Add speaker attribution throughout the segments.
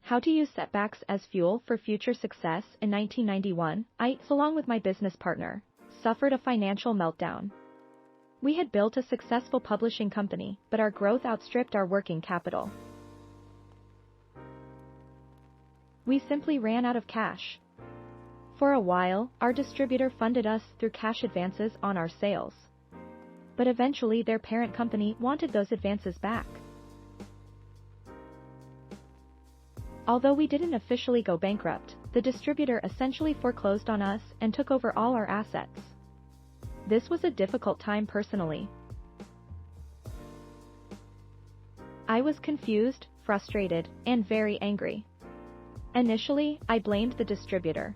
Speaker 1: How to use setbacks as fuel for future success. In 1991, I, along with my business partner, suffered a financial meltdown. We had built a successful publishing company, but our growth outstripped our working capital. We simply ran out of cash. For a while, our distributor funded us through cash advances on our sales. But eventually their parent company wanted those advances back. Although we didn't officially go bankrupt, the distributor essentially foreclosed on us and took over all our assets. This was a difficult time personally. I was confused, frustrated, and very angry. Initially, I blamed the distributor.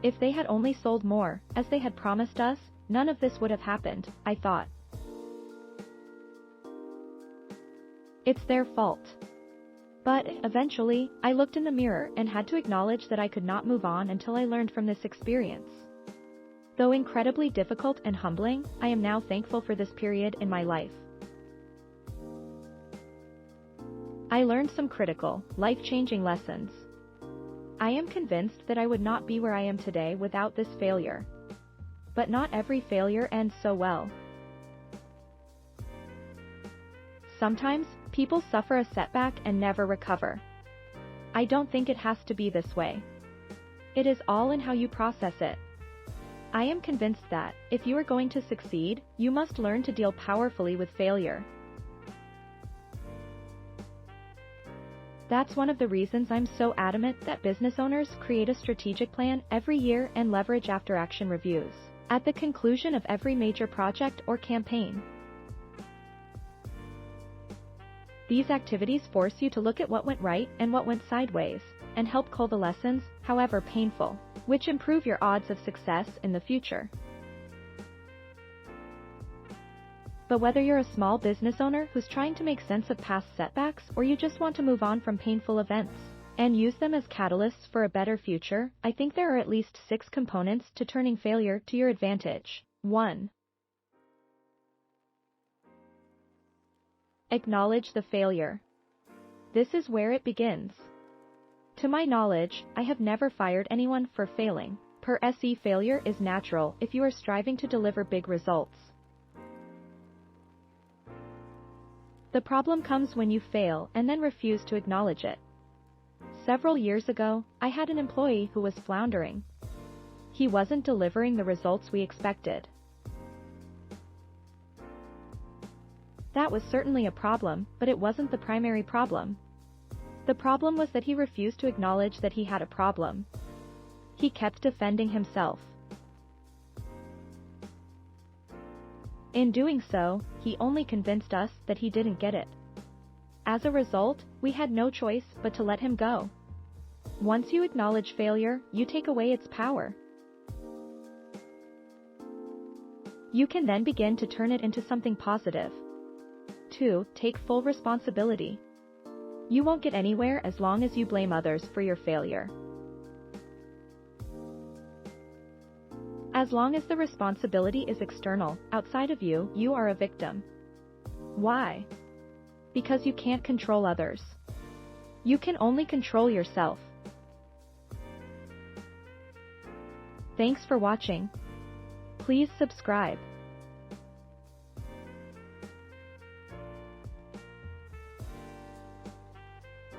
Speaker 1: If they had only sold more, as they had promised us, none of this would have happened, I thought. It's their fault. But, eventually, I looked in the mirror and had to acknowledge that I could not move on until I learned from this experience. Though incredibly difficult and humbling, I am now thankful for this period in my life. I learned some critical, life-changing lessons. I am convinced that I would not be where I am today without this failure. But not every failure ends so well. Sometimes, people suffer a setback and never recover. I don't think it has to be this way. It is all in how you process it. I am convinced that, if you are going to succeed, you must learn to deal powerfully with failure. That's one of the reasons I'm so adamant that business owners create a strategic plan every year and leverage after-action reviews at the conclusion of every major project or campaign. These activities force you to look at what went right and what went sideways, and help cull the lessons, however painful, which improve your odds of success in the future. But whether you're a small business owner who's trying to make sense of past setbacks or you just want to move on from painful events and use them as catalysts for a better future, I think there are at least 6 components to turning failure to your advantage. 1. Acknowledge the failure. This is where it begins. To my knowledge, I have never fired anyone for failing. Per se, failure is natural if you are striving to deliver big results. The problem comes when you fail and then refuse to acknowledge it. Several years ago, I had an employee who was floundering. He wasn't delivering the results we expected. That was certainly a problem, but it wasn't the primary problem. The problem was that he refused to acknowledge that he had a problem. He kept defending himself. In doing so, he only convinced us that he didn't get it. As a result, we had no choice but to let him go. Once you acknowledge failure, you take away its power. You can then begin to turn it into something positive. 2. Take full responsibility. You won't get anywhere as long as you blame others for your failure. As long as the responsibility is external, outside of you, you are a victim. Why? Because you can't control others. You can only control yourself. Thanks for watching. Please subscribe.